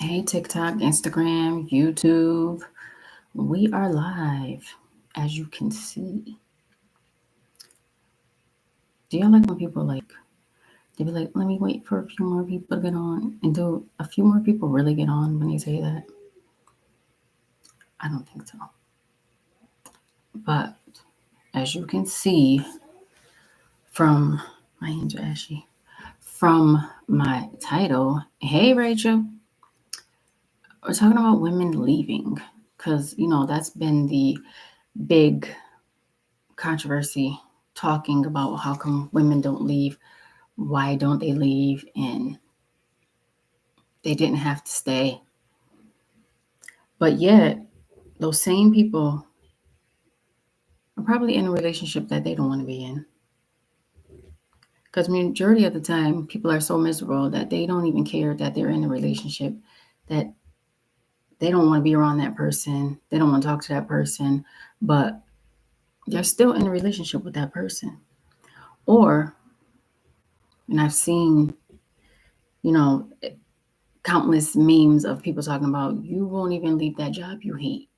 Hey, TikTok, Instagram, YouTube. We are live, as you can see. Do y'all like when people they be like, let me wait for a few more people to get on? And do a few more people really get on when they say that? I don't think so. But as you can see from my hands are ashy, from my title, hey, Rachel, we're talking about women leaving. Because, that's been the big controversy talking about how come women don't leave, why don't they leave, and they didn't have to stay. But yet, those same people are probably in a relationship that they don't want to be in. Because majority of the time, people are so miserable that they don't even care that they're in a relationship, that they don't want to be around that person, they don't want to talk to that person, but they're still in a relationship with that person. Or, and I've seen, you know, countless memes of people talking about you won't even leave that job you hate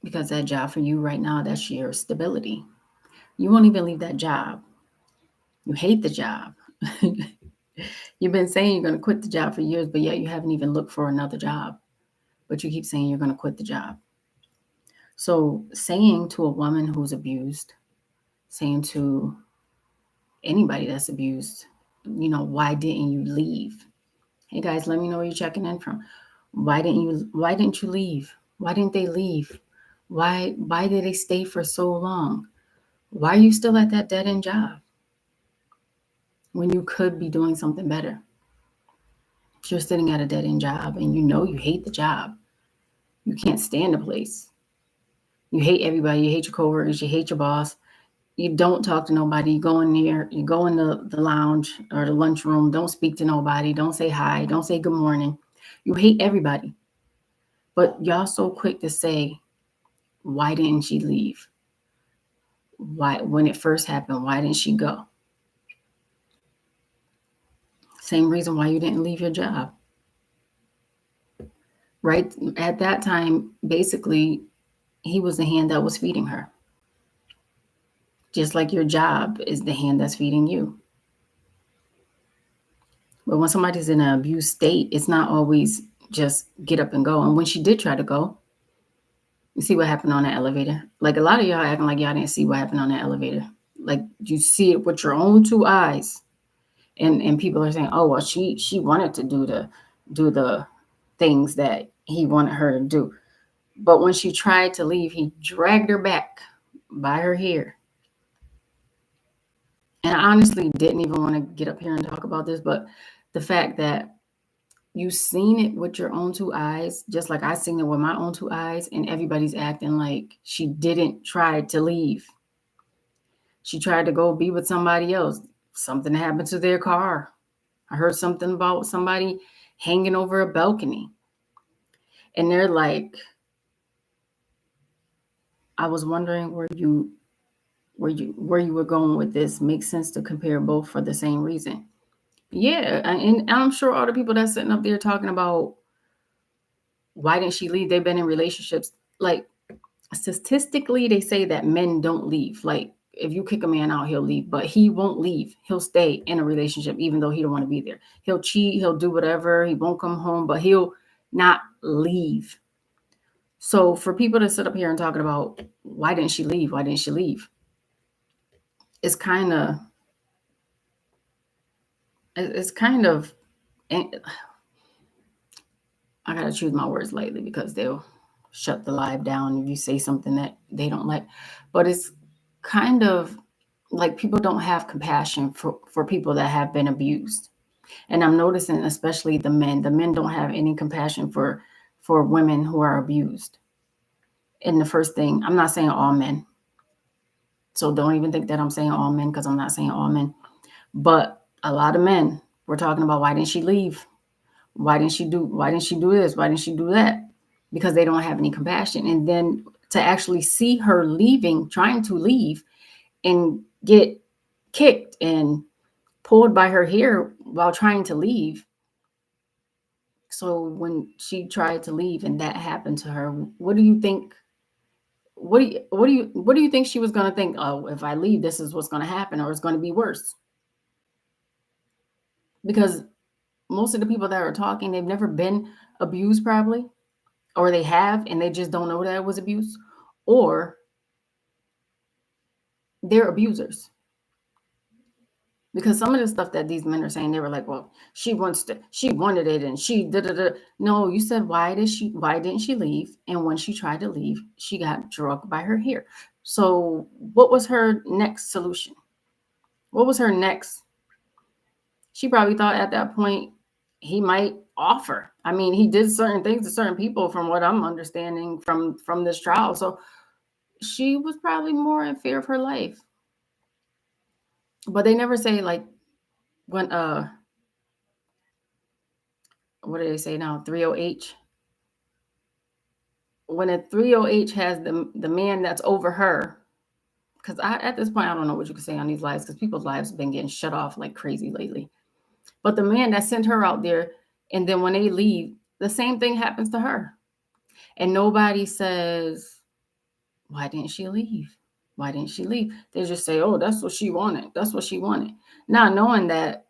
because that job for you right now, that's your stability. You won't even leave that job. You hate the job. You've been saying you're going to quit the job for years, but yet you haven't even looked for another job. But you keep saying you're going to quit the job. So saying to a woman who's abused, saying to anybody that's abused, why didn't you leave? Hey guys, let me know where you're checking in from. Why didn't you leave? Why didn't they leave? Why did they stay for so long? Why are you still at that dead end job when you could be doing something better? If you're sitting at a dead end job and you hate the job, you can't stand the place. You hate everybody, you hate your coworkers, you hate your boss. You don't talk to nobody. You go in there, you go in the lounge or the lunchroom, don't speak to nobody, don't say hi, don't say good morning. You hate everybody. But y'all so quick to say, why didn't she leave? Why, when it first happened, why didn't she go? Same reason why you didn't leave your job. Right at that time, basically, he was the hand that was feeding her. Just like your job is the hand that's feeding you. But when somebody's in an abused state, it's not always just get up and go. And when she did try to go, you see what happened on that elevator. Like a lot of y'all acting like y'all didn't see what happened on that elevator. Like you see it with your own two eyes. And people are saying, oh well, she wanted to do the things that he wanted her to do. But when she tried to leave, he dragged her back by her hair. And I honestly didn't even want to get up here and talk about this, but the fact that you seen it with your own two eyes, just like I seen it with my own two eyes, and everybody's acting like she didn't try to leave. She tried to go be with somebody else. Something happened to their car. I heard something about somebody hanging over a balcony. And they're like, I was wondering where you were going with this. Makes sense to compare both for the same reason. Yeah, and I'm sure all the people that's sitting up there talking about why didn't she leave? They've been in relationships. Like statistically, they say that men don't leave. Like if you kick a man out, he'll leave, but he won't leave. He'll stay in a relationship even though he don't want to be there. He'll cheat. He'll do whatever. He won't come home, but he'll not leave. So for people to sit up here and talking about why didn't she leave? Why didn't she leave? It's kind of it's kind of I gotta choose my words lightly because they'll shut the live down if you say something that they don't like. But it's kind of like people don't have compassion for people that have been abused. And I'm noticing especially the men. The men don't have any compassion for women who are abused. And the first thing, I'm not saying all men. So don't even think that I'm saying all men because I'm not saying all men. But a lot of men were talking about why didn't she leave? Why didn't she do this? Why didn't she do that? Because they don't have any compassion. And then to actually see her leaving, trying to leave and get kicked and pulled by her hair while trying to leave, So when she tried to leave and that happened to her, what do you think? What do you think she was going to think? Oh, if I leave, this is what's going to happen, or it's going to be worse. Because most of the people that are talking, they've never been abused, probably, or they have, and they just don't know that it was abuse, or they're abusers. Because some of the stuff that these men are saying, they were like, well, she wanted it, and she da da da. No, you said, why didn't she leave? And when she tried to leave, she got drugged by her hair. So what was her next solution? What was her next? She probably thought at that point he might offer. I mean, he did certain things to certain people, from what I'm understanding from this trial. So she was probably more in fear of her life. But they never say, like, when what do they say now? 30H. When a 30H has the man that's over her, because at this point I don't know what you can say on these lives, because people's lives have been getting shut off like crazy lately. But the man that sent her out there, and then when they leave, the same thing happens to her. And nobody says, why didn't she leave? Why didn't she leave? They just say, oh, that's what she wanted. That's what she wanted. Not knowing that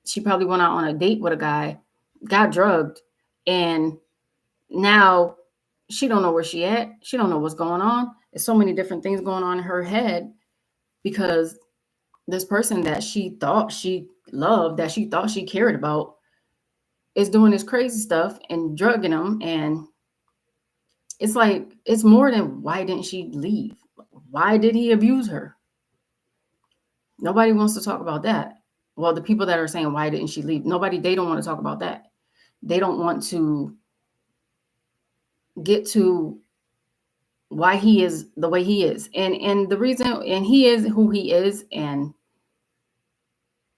she probably went out on a date with a guy, got drugged, and now she don't know where she at. She don't know what's going on. There's so many different things going on in her head, because this person that she thought she loved, that she thought she cared about, is doing this crazy stuff and drugging him. And it's like, it's more than why didn't she leave? Why did he abuse her? Nobody wants to talk about that. Well, the people that are saying, why didn't she leave? They don't want to talk about that. They don't want to get to why he is the way he is. And the reason, and he is who he is, and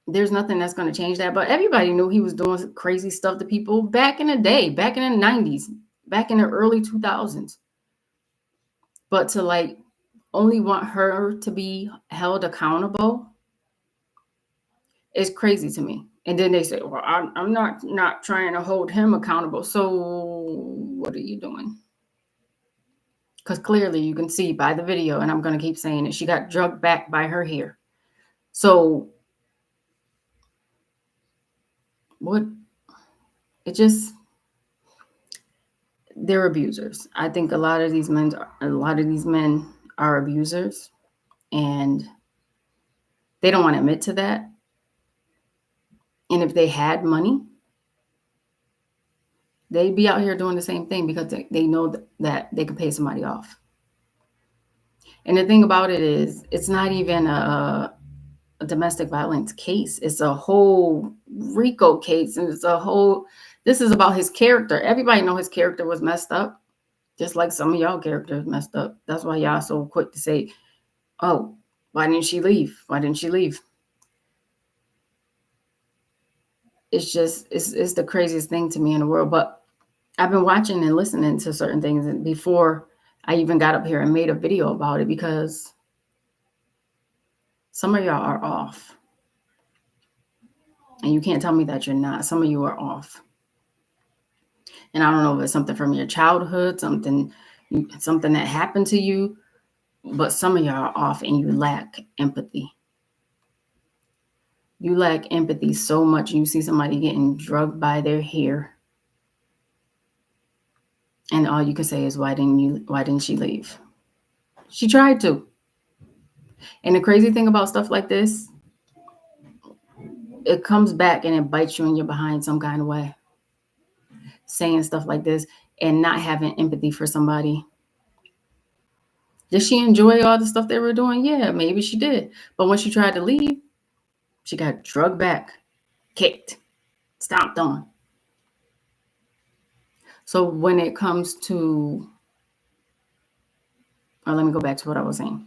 there's nothing that's going to change that. But everybody knew he was doing crazy stuff to people back in the day, back in the 90s, back in the early 2000s. But to, like, only want her to be held accountable is crazy to me. And then they say, well, I'm not trying to hold him accountable. So what are you doing? Because clearly you can see by the video, and I'm going to keep saying it, she got drugged back by her hair. So what? It just, they're abusers. I think a lot of these men are abusers, and they don't want to admit to that. And if they had money, they'd be out here doing the same thing, because they know that they could pay somebody off. And the thing about it is, it's not even a domestic violence case. It's a whole RICO case, and this is about his character. Everybody know his character was messed up, just like some of y'all characters messed up. That's why y'all so quick to say, oh, why didn't she leave? Why didn't she leave? It's just, it's the craziest thing to me in the world. But I've been watching and listening to certain things before I even got up here and made a video about it, because some of y'all are off. And you can't tell me that you're not. Some of you are off. And I don't know if it's something from your childhood, something that happened to you, but some of y'all are off, and you lack empathy. You lack empathy so much. You see somebody getting drugged by their hair, and all you can say is, why didn't she leave? She tried to. And the crazy thing about stuff like this, it comes back and it bites you in your behind some kind of way. Saying stuff like this and not having empathy for somebody. Did she enjoy all the stuff they were doing? Yeah, maybe she did. But when she tried to leave, she got drugged back, kicked, stomped on. So when it comes to, let me go back to what I was saying.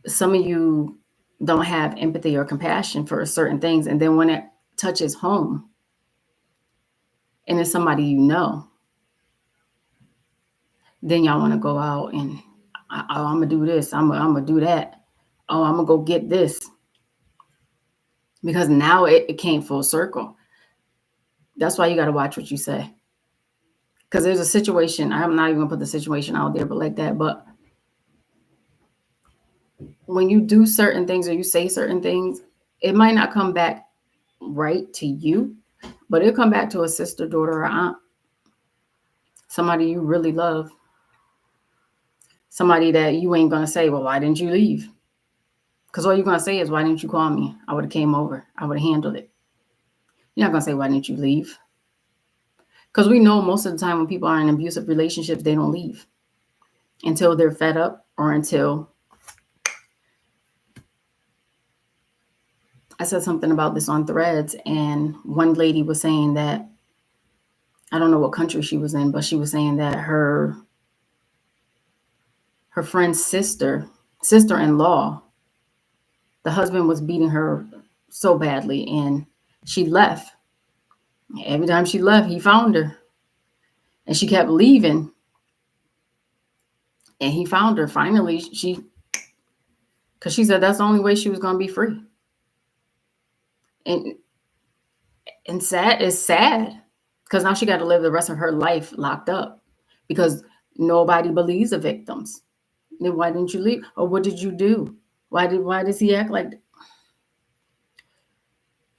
Some of you don't have empathy or compassion for certain things. And then when it touches home, and it's somebody you know, then y'all want to go out and, I'm going to do this. I'm going to do that. Oh, I'm going to go get this. Because now it came full circle. That's why you got to watch what you say. Because there's a situation, I'm not even gonna put the situation out there, but like that. But when you do certain things or you say certain things, it might not come back right to you, but it'll come back to a sister, daughter, or aunt, somebody you really love, somebody that you ain't gonna say, well, why didn't you leave? Because all you're gonna say is, why didn't you call me? I would have came over. I would have handled it. You're not gonna say, why didn't you leave? Because we know most of the time when people are in abusive relationships, they don't leave until they're fed up or until I said something about this on Threads, and one lady was saying that I don't know what country she was in, but she was saying that her friend's sister-in-law, the husband was beating her so badly, and she left. Every time she left, he found her, and she kept leaving, and he found her. Finally, because she said that's the only way she was going to be free. And sad is sad because now she got to live the rest of her life locked up because nobody believes the victims. Then why didn't you leave? Or what did you do? Why does he act like?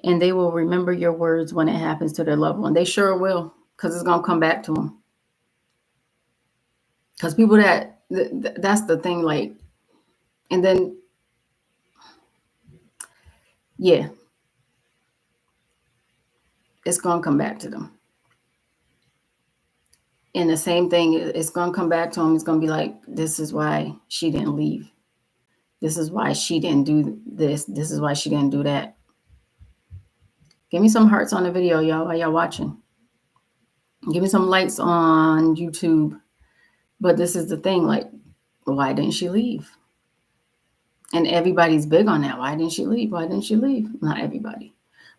And they will remember your words when it happens to their loved one. They sure will, because it's gonna come back to them. Because people that's the thing, like, and then yeah, it's gonna come back to them. And the same thing, it's gonna come back to them. It's gonna be like, this is why she didn't leave. This is why she didn't do this. This is why she didn't do that. Give me some hearts on the video, y'all, while y'all watching. Give me some likes on YouTube. But this is the thing, like, why didn't she leave? And everybody's big on that. Why didn't she leave? Why didn't she leave? Not everybody,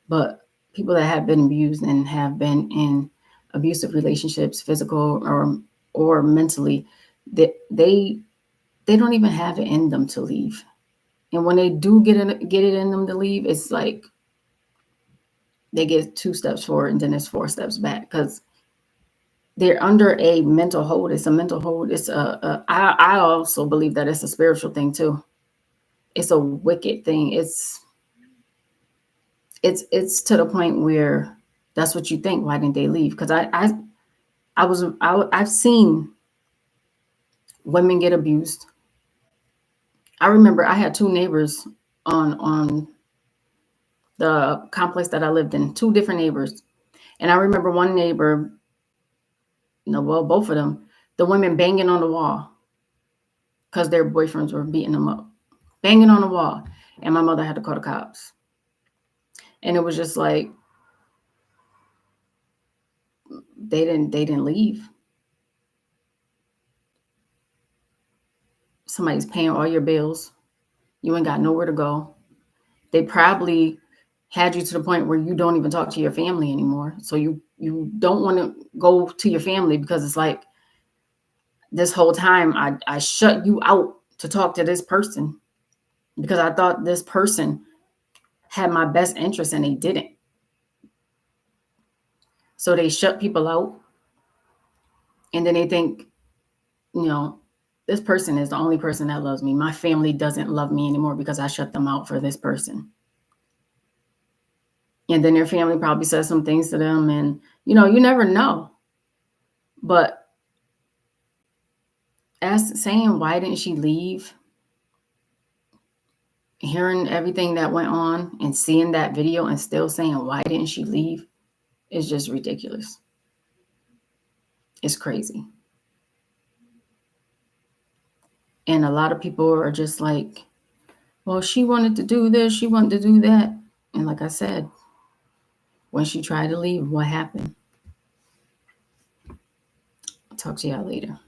but people that have been abused and have been in abusive relationships, physical or mentally, they don't even have it in them to leave. And when they do get it in them to leave, it's like they get 2 steps forward and then it's 4 steps back because they're under a mental hold. It's a mental hold. It's I also believe that it's a spiritual thing too. It's a wicked thing. It's to the point where that's what you think. Why didn't they leave? Because I've seen women get abused. I remember I had 2 neighbors on the complex that I lived in, 2 different neighbors. And I remember one neighbor, well, both of them, the women banging on the wall because their boyfriends were beating them up, banging on the wall. And my mother had to call the cops. And it was just like, they didn't leave. Somebody's paying all your bills. You ain't got nowhere to go. They probably had you to the point where you don't even talk to your family anymore. So you don't want to go to your family because it's like, this whole time I shut you out to talk to this person because I thought this person had my best interest and they didn't. So they shut people out. And then they think, this person is the only person that loves me. My family doesn't love me anymore because I shut them out for this person. And then their family probably says some things to them and, you never know. But saying, why didn't she leave? Hearing everything that went on and seeing that video and still saying, why didn't she leave? Is just ridiculous. It's crazy. And a lot of people are just like, well, she wanted to do this, she wanted to do that. And like I said, when she tried to leave, what happened? I'll talk to y'all later.